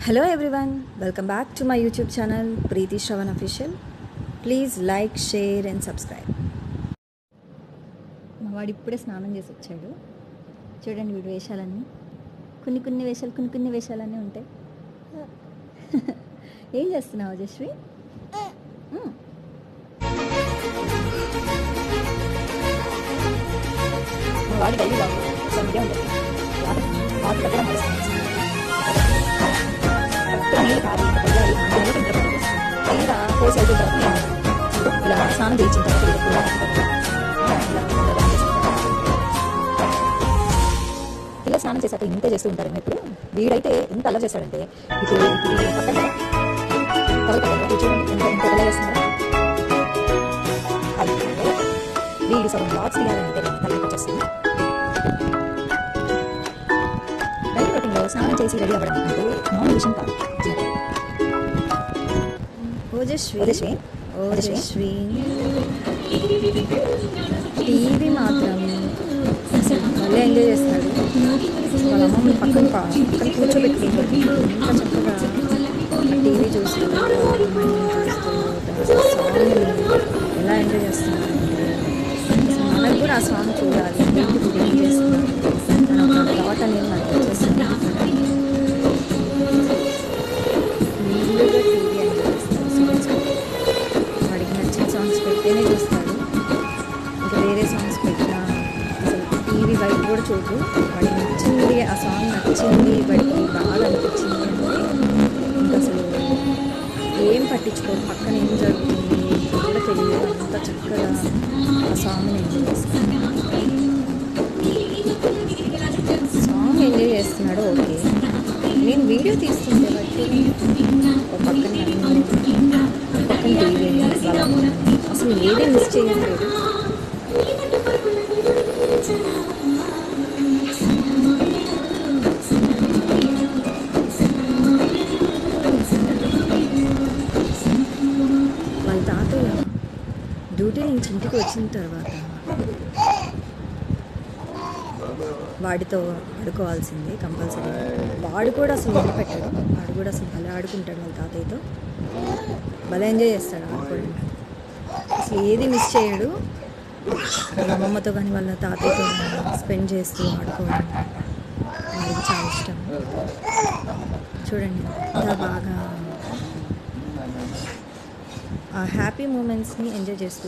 Hello everyone, welcome back to my YouTube channel Preethi Shravan official. Please like, share and subscribe. మా వాడు ఇప్పుడే స్నానం చేసి వచ్చాడు. చూడండి వీడి వేషాలన్నీ, కొన్ని వేషాలన్నీ ఉంటాయి. ఏం చేస్తున్నావు జశ్వి? వాడి ఇలా స్నానం చేయించిన ఇలా స్నానం చేశాక ఇంత చేస్తూ ఉంటారు. ఇప్పుడు వీడైతే ఎంత అలా చేస్తాడంటే ఇప్పుడు వీడు సగం బ్లాగ్స్ తీయాలంటే తలకి వచ్చేస్తుంది. డైలీ రొటీన్లో స్నానం చేసి రెడీ అవ్వడం అంటే మామూలు విషయం కాదు. ఓజశ్వి టీవీ మాత్రం మళ్ళీ ఎంజాయ్ చేస్తాడు. వాళ్ళ అమ్మమ్మ పక్కన కూర్చోబెట్టుకుంటాడు. ఇంకా చక్కగా టీవీ చూస్తూ సాంగ్ ఎలా ఎంజాయ్ చేస్తున్నాడు. మనకు కూడా ఆ సాంగ్ చూడాలి, ఏం చేస్తున్నాడు తన ఒక థాట్ అనేది మనకు వచ్చేస్తుంది. ఫుల్గా టీవీ ఎంజాయ్ చేస్తాడు. వాడికి నచ్చిన సాంగ్స్ పెట్టేనే చూస్తాడు. ఇంకా వేరే సాంగ్స్ పెట్టినా అసలు టీవీ వైపు కూడా చూడు. వాడికి నచ్చింది, ఆ సాంగ్ నచ్చింది, వాడికి బాగా అనిపించింది అంటే ఇంకా అసలు ఏం పట్టించుకోడు. పక్కన ఏం జరుగుతుంది కూడా తెలియదు. అంత చక్కగా ఆ సాంగ్ని ఎంజాయ్ చేస్తాడు. సాంగ్ ఎంజాయ్ చేస్తున్నాడు, ఓకే. నేను వీడియో తీస్తుంటే బట్టి ఒక పక్కన టీవీ అసలు ఏదే మిస్ చేయట్లేదు. వాళ్ళ తాతయ్య డ్యూటీ నుంచి ఇంటికి వచ్చిన తర్వాత వాడితో ఆడుకోవాల్సిందే కంపల్సరీ. వాడు కూడా అసలు వదిలిపెట్టాడు. వాడు కూడా అసలు భలే ఆడుకుంటాడు వాళ్ళ తాతయ్యతో. భలే ఎంజాయ్ చేస్తాడు ఆడుకోవడం. అసలు ఏది మిస్ చేయడు. వాళ్ళ అమ్మమ్మతో కానీ వాళ్ళ తాతయ్యతో స్పెండ్ చేస్తూ ఆడుకోవడం వాడికి చాలా ఇష్టం. చూడండి ఎంత బాగా ఆ హ్యాపీ మూమెంట్స్ని ఎంజాయ్ చేస్తూ